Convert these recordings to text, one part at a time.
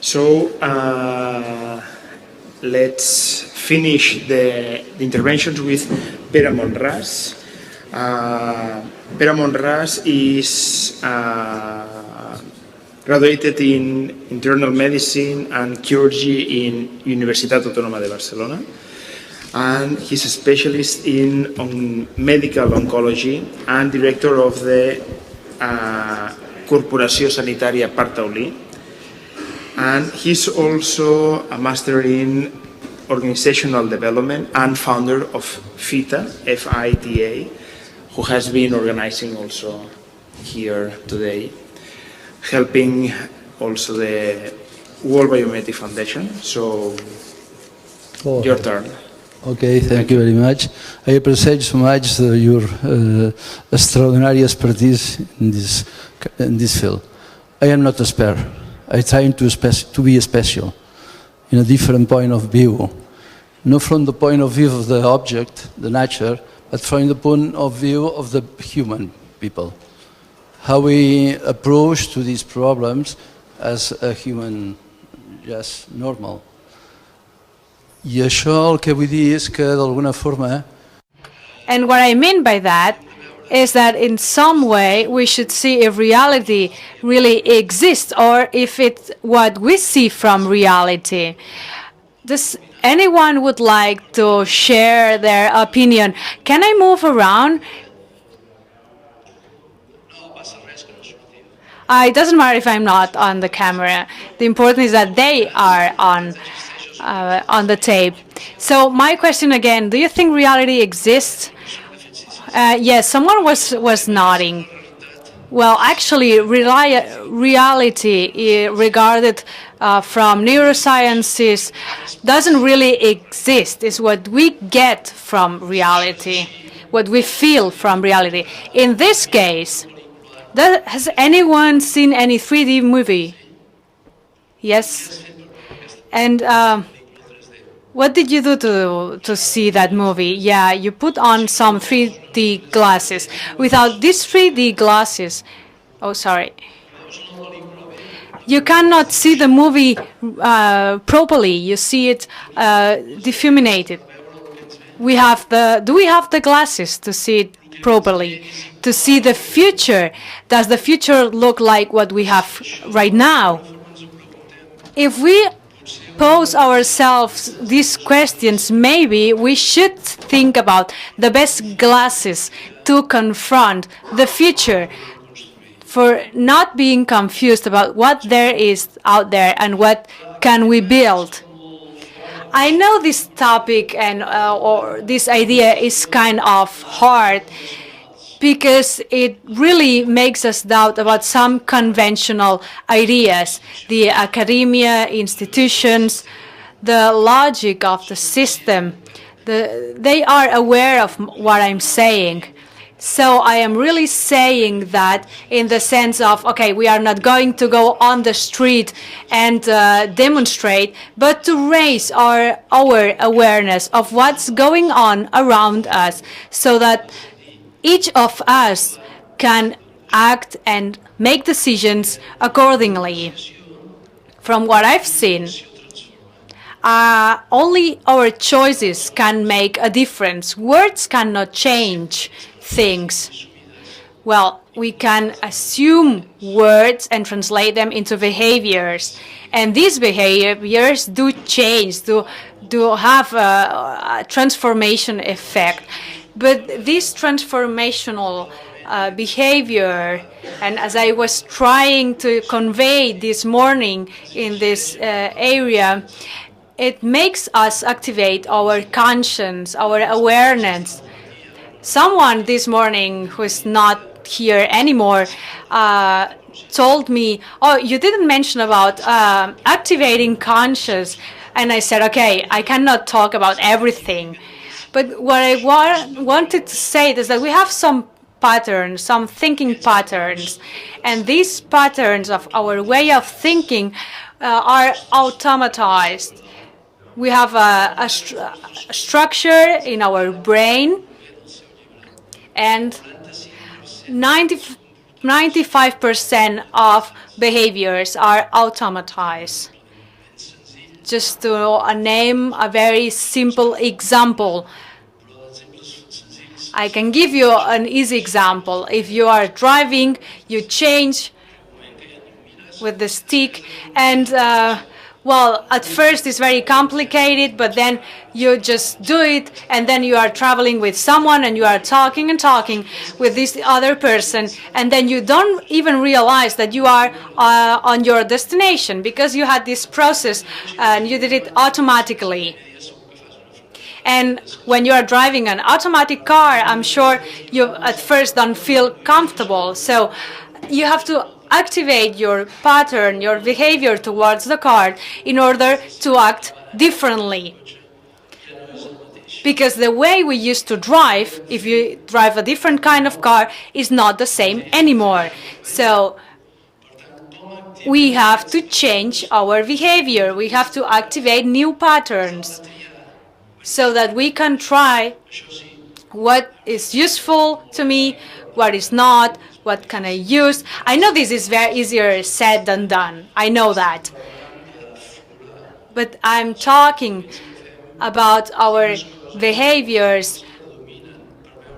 So let's finish the interventions with Pere Monràs. Pere Monràs is graduated in internal medicine and chirurgy in Universitat Autònoma de Barcelona, and he's a specialist in medical oncology and director of the Corporació Sanitària Parc Taulí. And he's also a master in organizational development and founder of FITA, F-I-T-A, who has been organizing also here today, helping also the World Biomimetics Foundation. So, your turn. Okay, thank you very much. I appreciate so much your extraordinary expertise in this field. I am not a expert. I try to be special in a different point of view, not from the point of view of the object, the nature, but from the point of view of the human people. How we approach to these problems as a human, just normal. I això el que vull dir és que d'alguna forma... And what I mean by that is that in some way we should see if reality really exists or if it's what we see from reality. Does anyone would like to share their opinion? Can I move around? It doesn't matter if I'm not on the camera. The important is that they are on the tape. So my question again, do you think reality exists? Yes, someone was nodding. Well, actually, reality regarded from neurosciences doesn't really exist. It's what we get from reality, what we feel from reality. In this case, has anyone seen any 3D movie? Yes? And what did you do to see that movie? Yeah, you put on some 3D glasses. Without these 3D glasses, oh, sorry, you cannot see the movie properly. You see it diffuminated. Do we have the glasses to see it properly? To see the future? Does the future look like what we have right now? If we pose ourselves these questions, maybe we should think about the best glasses to confront the future, for not being confused about what there is out there and what can we build. I know this topic and or this idea is kind of hard because it really makes us doubt about some conventional ideas, the academia, institutions, the logic of the system. They are aware of what I'm saying. So I am really saying that in the sense of, okay, we are not going to go on the street and demonstrate, but to raise our awareness of what's going on around us so that each of us can act and make decisions accordingly. From what I've seen, only our choices can make a difference. Words cannot change things. Well, we can assume words and translate them into behaviors. And these behaviors do change, do have a transformation effect. But this transformational behavior, and as I was trying to convey this morning in this area, it makes us activate our conscience, our awareness. Someone this morning who is not here anymore told me, oh, you didn't mention about activating conscience. And I said, okay, I cannot talk about everything. But what I wanted to say is that we have some patterns, some thinking patterns, and these patterns of our way of thinking are automatized. We have a structure in our brain, and 95% of behaviors are automatized. just to name a very simple example. I can give you an easy example. If you are driving, you change with the stick, and well, at first it's very complicated, but then you just do it, and then you are traveling with someone and you are talking and talking with this other person, and then you don't even realize that you are on your destination because you had this process and you did it automatically. And when you are driving an automatic car, I'm sure you at first don't feel comfortable. So you have to activate your pattern, your behavior towards the car in order to act differently. Because the way we used to drive, if you drive a different kind of car, is not the same anymore. So we have to change our behavior. We have to activate new patterns so that we can try what is useful to me, what is not, what can I use. I know this is very easier said than done. I know that. But I'm talking about our behaviors.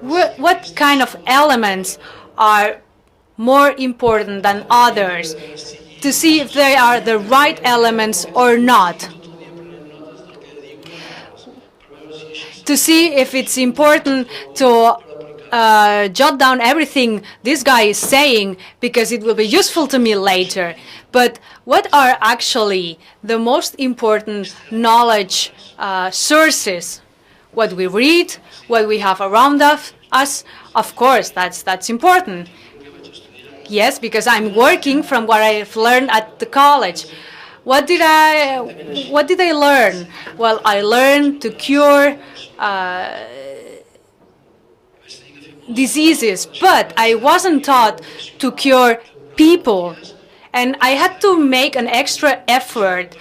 What kind of elements are more important than others to see if they are the right elements or not. To see if it's important to jot down everything this guy is saying because it will be useful to me later. But what are actually the most important knowledge sources? What we read, what we have around us, of course, that's important. Yes, because I'm working from what I've learned at the college. What did I learn? Well, I learned to cure diseases, but I wasn't taught to cure people. And I had to make an extra effort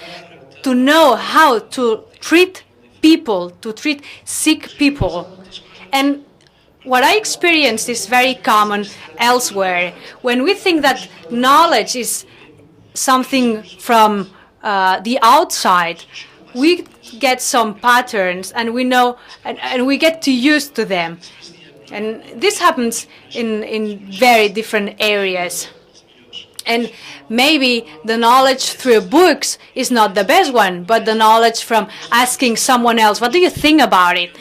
to know how to treat people, to treat sick people. And what I experienced is very common elsewhere. When we think that knowledge is something from the outside, we get some patterns and we know, and we get too used to them. And this happens in very different areas. And maybe the knowledge through books is not the best one, but the knowledge from asking someone else, what do you think about it?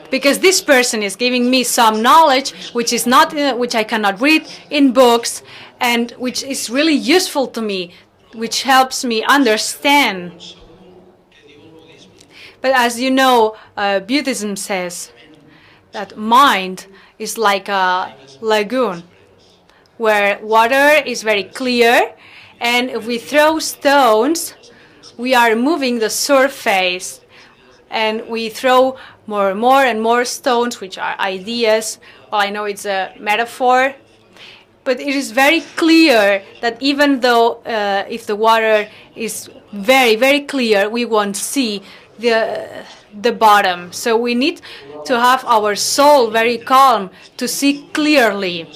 Because this person is giving me some knowledge which is not, which I cannot read in books, and which is really useful to me, which helps me understand. But as you know, Buddhism says that mind is like a lagoon, where water is very clear, and if we throw stones, we are moving the surface, and we throw more and more stones, which are ideas. Well, I know it's a metaphor, but it is very clear that even though if the water is very, very clear, we won't see the bottom. So we need to have our soul very calm to see clearly.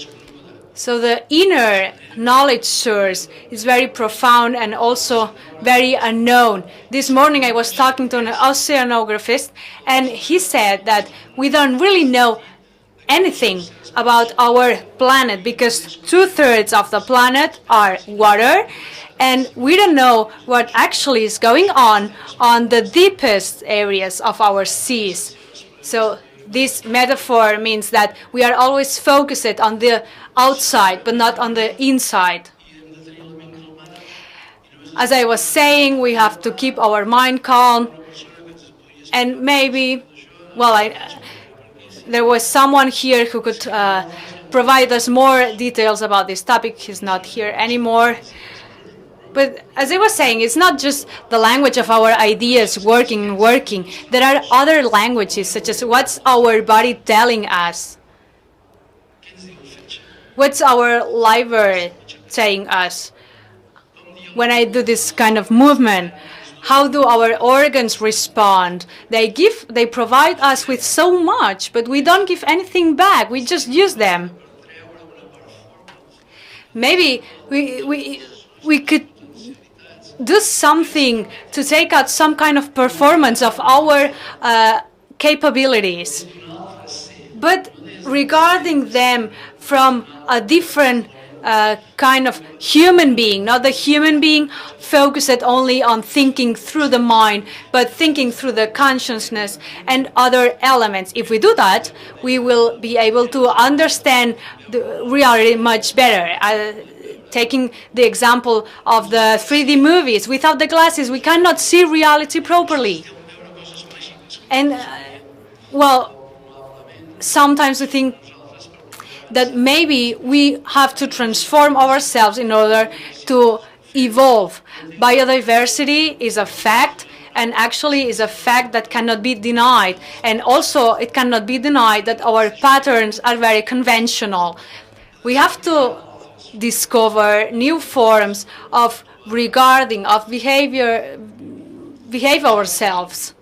So the inner knowledge source is very profound and also very unknown. This morning I was talking to an oceanographist, and he said that we don't really know anything about our planet because 2/3 of the planet are water, and we don't know what actually is going on the deepest areas of our seas. So this metaphor means that we are always focused on the outside, but not on the inside. As I was saying, we have to keep our mind calm, and maybe, well, there was someone here who could provide us more details about this topic. He's not here anymore. But as I was saying, it's not just the language of our ideas working. There are other languages, such as what's our body telling us? What's our liver saying us? When I do this kind of movement, how do our organs respond? They provide us with so much, but we don't give anything back. We just use them. Maybe we could do something to take out some kind of performance of our capabilities, but regarding them from a different kind of human being, not the human being focused only on thinking through the mind, but thinking through the consciousness and other elements. If we do that, we will be able to understand the reality much better. Taking the example of the 3D movies, without the glasses, we cannot see reality properly. And, well, sometimes we think that maybe we have to transform ourselves in order to evolve. Biodiversity is a fact, and actually is a fact that cannot be denied. And also, it cannot be denied that our patterns are very conventional. We have to discover new forms of behave ourselves.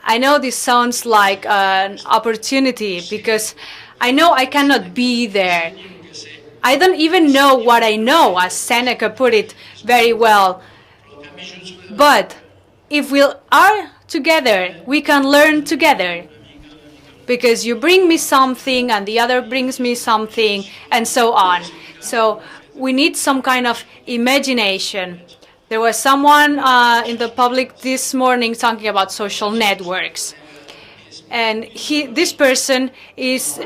I know this sounds like an opportunity because I know I cannot be there. I don't even know what I know, as Seneca put it very well. But if we are together, we can learn together. Because you bring me something and the other brings me something and so on. So we need some kind of imagination. There was someone in the public this morning talking about social networks. And this person is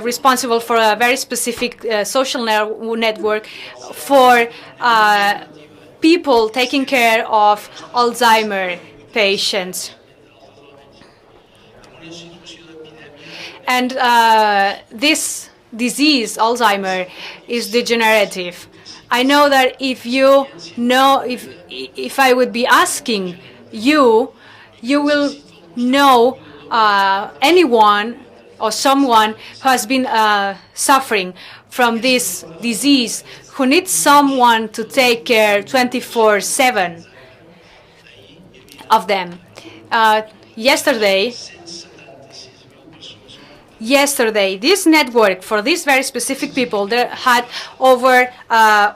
responsible for a very specific social network for people taking care of Alzheimer patients. And this disease, Alzheimer, is degenerative. I know that if I would be asking you, you will know anyone or someone who has been suffering from this disease, who needs someone to take care 24/7 of them. Yesterday, this network for these very specific people, they had over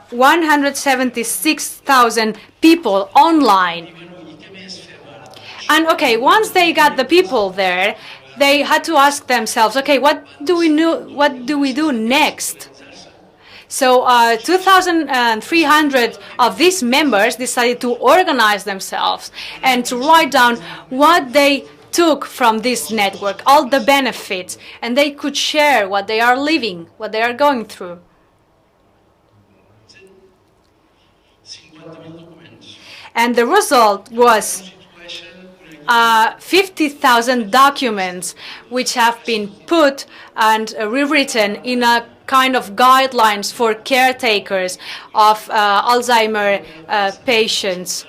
176,000 people online. And okay, once they got the people there, they had to ask themselves, okay, what do we do next? So 2,300 of these members decided to organize themselves and to write down what they took from this network, all the benefits, and they could share what they are living, what they are going through. And the result was 50,000 documents which have been put and rewritten in a kind of guidelines for caretakers of Alzheimer patients.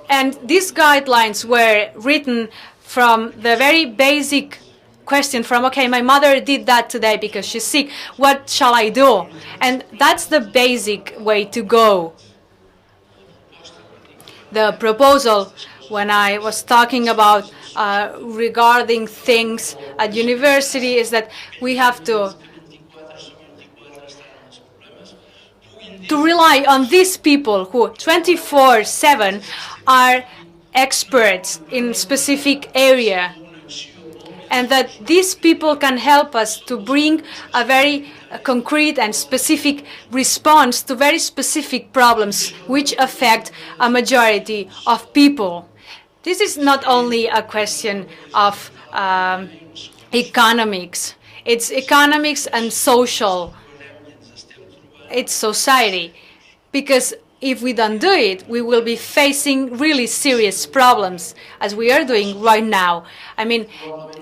And these guidelines were written from the very basic question from, okay, my mother did that today because she's sick, what shall I do? And that's the basic way to go. The proposal, when I was talking about regarding things at university, is that we have to rely on these people who 24/7 are experts in specific area, and that these people can help us to bring a very concrete and specific response to very specific problems which affect a majority of people. This is not only a question of economics. It's economics and social. It's society. Because if we don't do it, we will be facing really serious problems, as we are doing right now. I mean,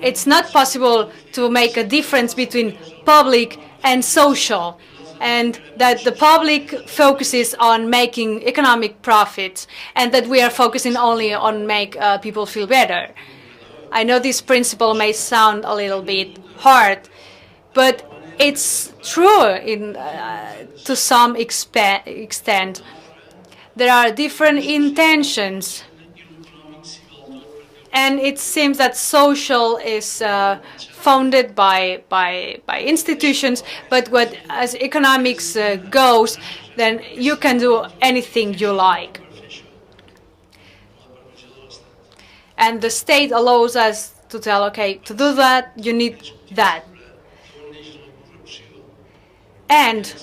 it's not possible to make a difference between public and social, and that the public focuses on making economic profits, and that we are focusing only on make people feel better. I know this principle may sound a little bit hard, but it's true to some extent. There are different intentions, and it seems that social is founded by institutions, but as economics goes, then you can do anything you like. And the state allows us to tell, okay, to do that, you need that. And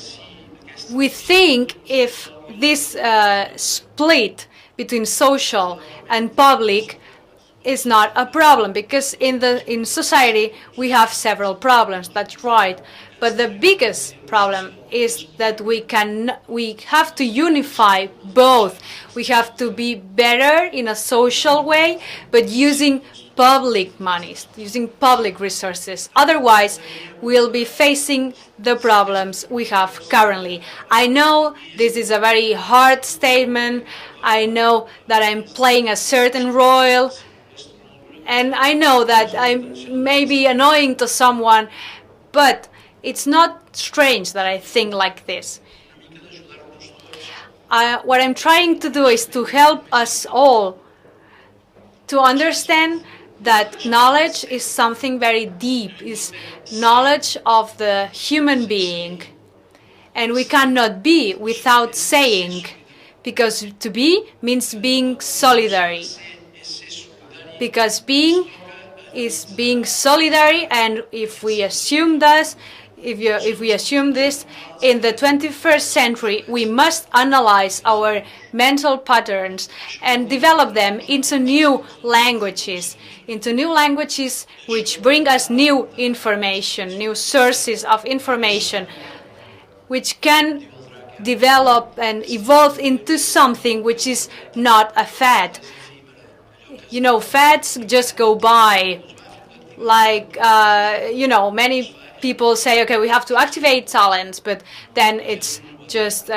we think if this split between social and public is not a problem, because in society we have several problems, that's right. But the biggest problem is that we have to unify both. We have to be better in a social way, but using public monies, using public resources. Otherwise, we'll be facing the problems we have currently. I know this is a very hard statement. I know that I'm playing a certain role, and I know that I may be annoying to someone, but it's not strange that I think like this. What I'm trying to do is to help us all to understand that knowledge is something very deep, is knowledge of the human being. And we cannot be without saying, because to be means being solidary. Because being is being solidary, and if we assume this, if we assume this, in the 21st century, we must analyze our mental patterns and develop them into new languages which bring us new information, new sources of information, which can develop and evolve into something which is not a fad. You know, fads just go by. Like, many people say, okay, we have to activate talents, but then it's just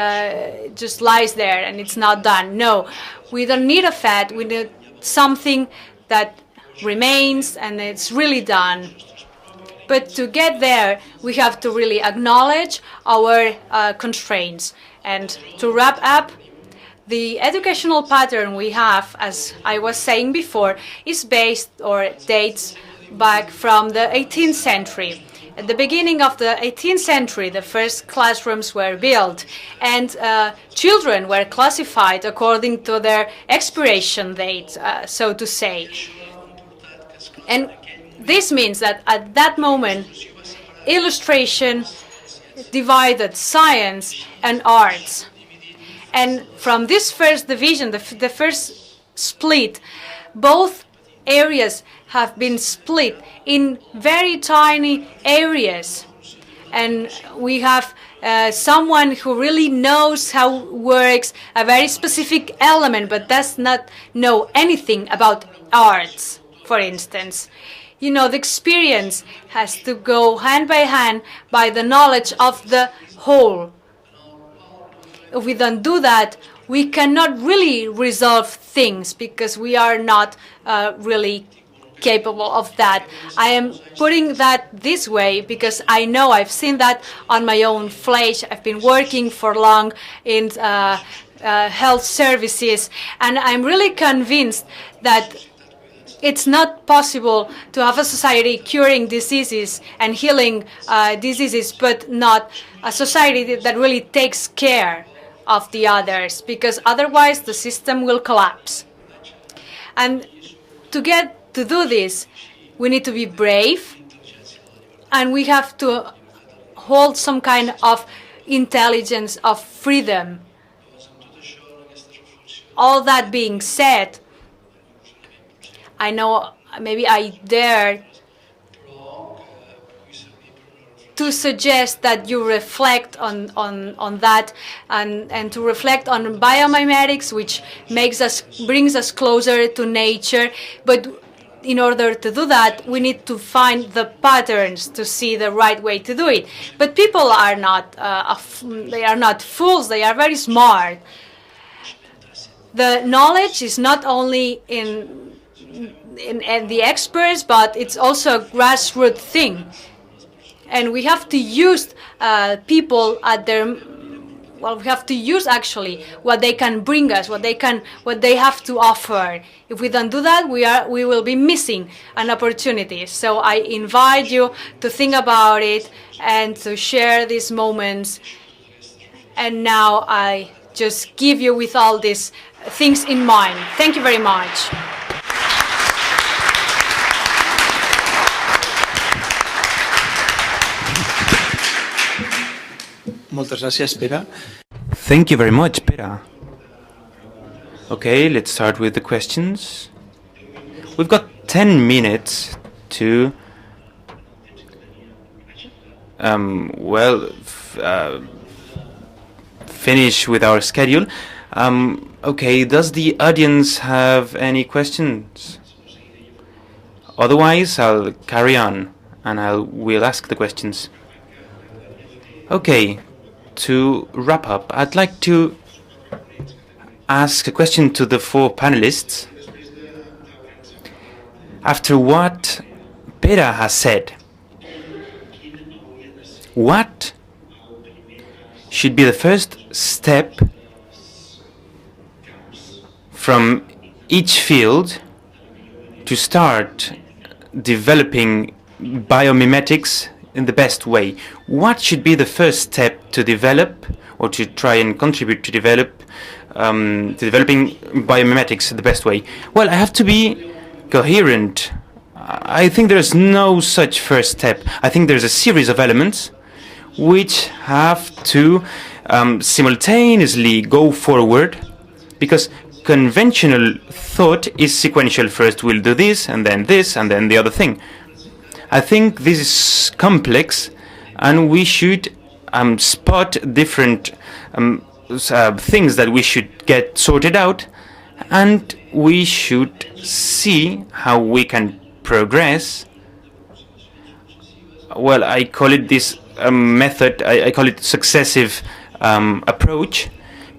lies there and it's not done. No, we don't need a fad. We need something that remains and it's really done. But to get there, we have to really acknowledge our constraints. And to wrap up, the educational pattern we have, as I was saying before, is based or dates back from the 18th century. At the beginning of the 18th century, the first classrooms were built, and children were classified according to their expiration date, so to say. And this means that at that moment, illustration divided science and arts. And from this first division, the first split, both areas have been split in very tiny areas. And we have someone who really knows how works a very specific element, but does not know anything about arts, for instance. You know, the experience has to go hand by hand by the knowledge of the whole. If we don't do that, we cannot really resolve things because we are not really capable of that. I am putting that this way because I know I've seen that on my own flesh. I've been working for long in health services, and I'm really convinced that it's not possible to have a society curing diseases and healing diseases, but not a society that really takes care of the others, because otherwise the system will collapse. And to do this, we need to be brave, and we have to hold some kind of intelligence of freedom. All that being said, I know maybe I dare to suggest that you reflect on that and to reflect on biomimetics, which brings us closer to nature. But in order to do that, we need to find the patterns to see the right way to do it. But people are not they are not fools. They are very smart. The knowledge is not only in the experts, but it's also a grassroots thing. And we have to use people at their, we have to use actually what they can bring us, what they have to offer. If we don't do that, we will be missing an opportunity. So I invite you to think about it and to share these moments and now I just give you with all these things in mind. Thank you very much. Moltes gràcies, Pere. Thank you very much, Pere. Okay, let's start with the questions. We've got 10 minutes to finish with our schedule. Okay, does the audience have any questions? Otherwise, I'll carry on and we'll ask the questions. Okay, to wrap up, I'd like to ask a question to the 4 panelists. After what Pere has said, what should be the first step from each field to start developing biomimetics in the best way? What should be the first step to develop or to try and contribute to developing biomimetics the best way? Well, I have to be coherent. I think there's no such first step. I think there's a series of elements which have to simultaneously go forward, because conventional thought is sequential. First we'll do this and then the other thing. I think this is complex, and we should spot different things that we should get sorted out, and we should see how we can progress. Well, I call it this method, I call it successive approach,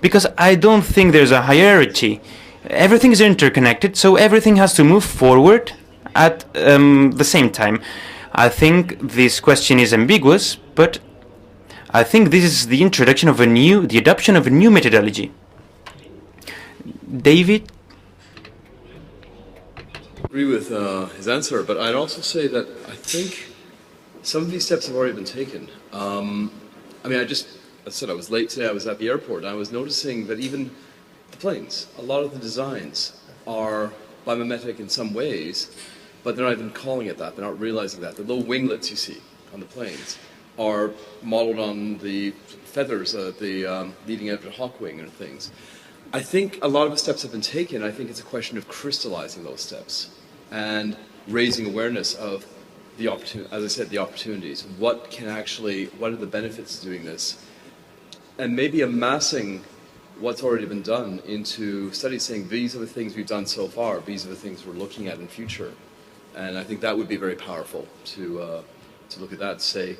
because I don't think there's a hierarchy. Everything is interconnected, so everything has to move forward at the same time. I think this question is ambiguous, but I think this is the introduction of the adoption of a new methodology. David? I agree with his answer, but I'd also say that I think some of these steps have already been taken. I mean, I said I was late today. I was at the airport, and I was noticing that even the planes, a lot of the designs are biomimetic in some ways, but they're not even calling it that. They're not realizing that. The little winglets you see on the planes are modeled on the feathers, the leading edge of the hawk wing and things. I think a lot of the steps have been taken. I think it's a question of crystallizing those steps and raising awareness of the opportunity, as I said, the opportunities. What are the benefits of doing this? And maybe amassing what's already been done into studies, saying these are the things we've done so far, these are the things we're looking at in future. And I think that would be very powerful to look at that and say,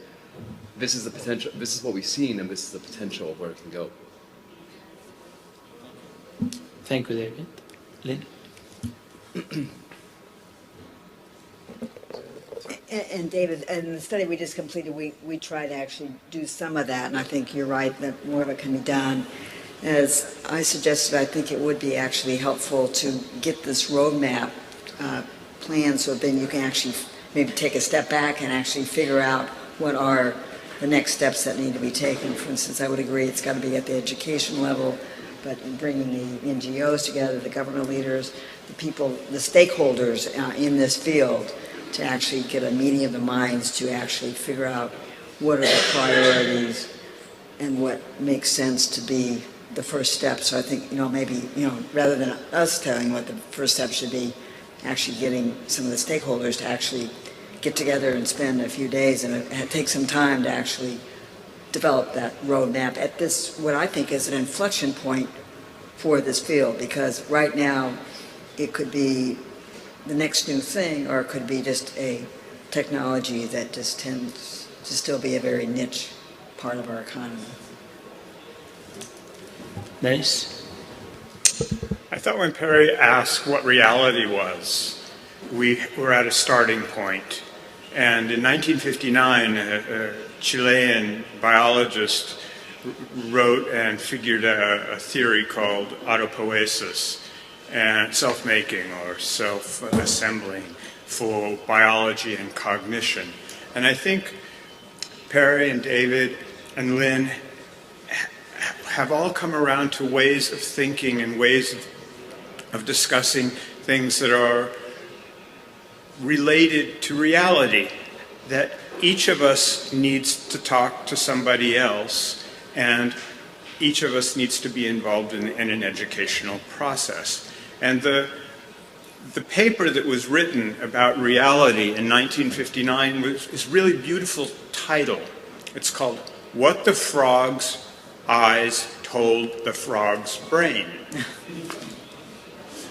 this is the potential, this is what we've seen, and this is the potential of where it can go. Thank you, David. Lynn? And David, in the study we just completed, we tried to actually do some of that, and I think you're right that more of it can be done. As I suggested, I think it would be actually helpful to get this roadmap plan, so then you can actually maybe take a step back and actually figure out what are the next steps that need to be taken. For instance, I would agree it's got to be at the education level, but bringing the NGOs together, the government leaders, the people, the stakeholders in this field, to actually get a meeting of the minds to actually figure out what are the priorities and what makes sense to be the first step. So I think, maybe, rather than us telling what the first step should be, actually getting some of the stakeholders to actually get together and spend a few days and take some time to actually develop that roadmap at this, what I think is an inflection point for this field, because right now it could be the next new thing, or it could be just a technology that just tends to still be a very niche part of our economy. Nice. I thought when Pere asked what reality was, we were at a starting point. And in 1959, a Chilean biologist wrote and figured a theory called autopoiesis, and self-making or self-assembling for biology and cognition. And I think Pere and David and Lynn have all come around to ways of thinking and ways of discussing things that are related to reality, that each of us needs to talk to somebody else, and each of us needs to be involved in an educational process. And the paper that was written about reality in 1959 is really beautiful title. It's called What the Frog's Eyes Told the Frog's Brain.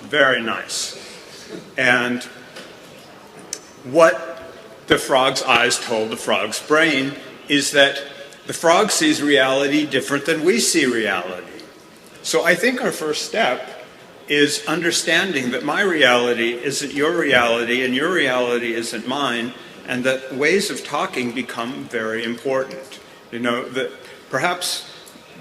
Very nice. And what the frog's eyes told the frog's brain is that the frog sees reality different than we see reality. So I think our first step is understanding that my reality isn't your reality and your reality isn't mine, and that ways of talking become very important. You know, that perhaps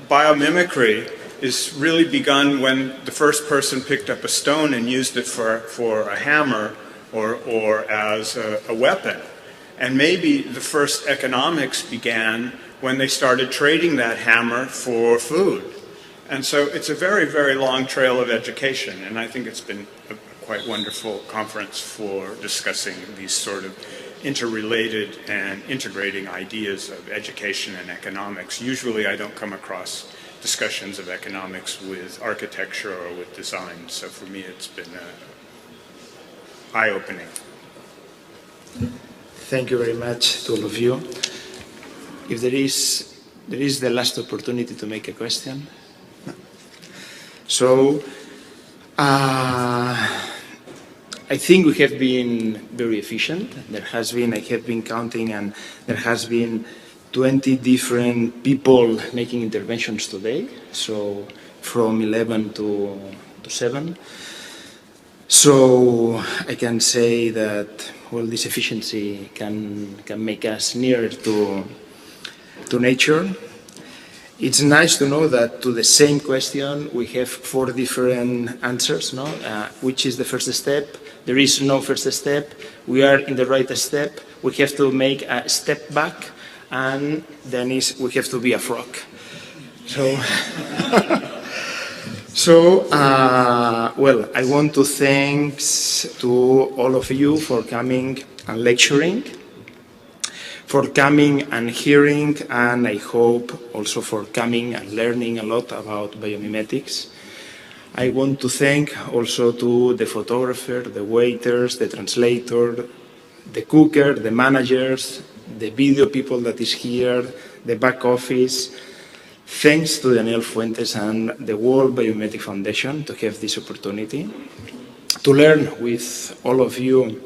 biomimicry is really begun when the first person picked up a stone and used it for a hammer or as a weapon. And maybe the first economics began when they started trading that hammer for food. And so it's a very, very long trail of education, and I think it's been a quite wonderful conference for discussing these sort of interrelated and integrating ideas of education and economics. Usually I don't come across discussions of economics with architecture or with design, so for me it's been eye-opening. Thank you very much to all of you. If there is the last opportunity to make a question. So, I think we have been very efficient. There has been, I have been counting, and there has been 20 different people making interventions today. So, from 11 to 7. So, I can say that, well, this efficiency can make us nearer to nature. It's nice to know that to the same question we have 4 different answers, no? Which is the first step? There is no first step. We are in the right step. We have to make a step back, and then we have to be a frog. So, well, I want to thank to all of you for coming and lecturing, for coming and hearing, and I hope also for coming and learning a lot about biomimetics. I want to thank also to the photographer, the waiters, the translator, the cooker, the managers, the video people that is here, the back office. Thanks to Daniel Fuentes and the World Biomimetic Foundation to have this opportunity to learn with all of you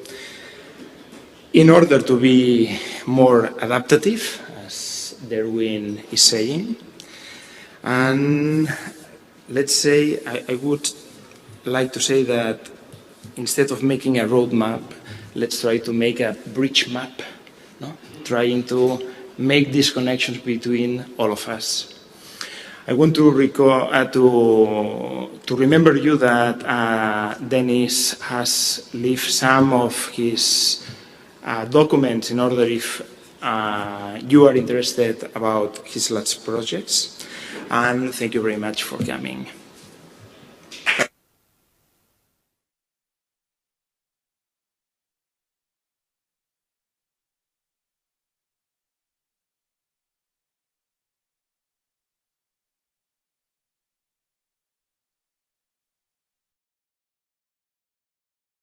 in order to be more adaptive, as Derwin is saying. And let's say, I would like to say that instead of making a roadmap, let's try to make a bridge map, no? Trying to make these connections between all of us. I want to remember you that Dennis has left some of his documents in order if you are interested about his last projects. And thank you very much for coming.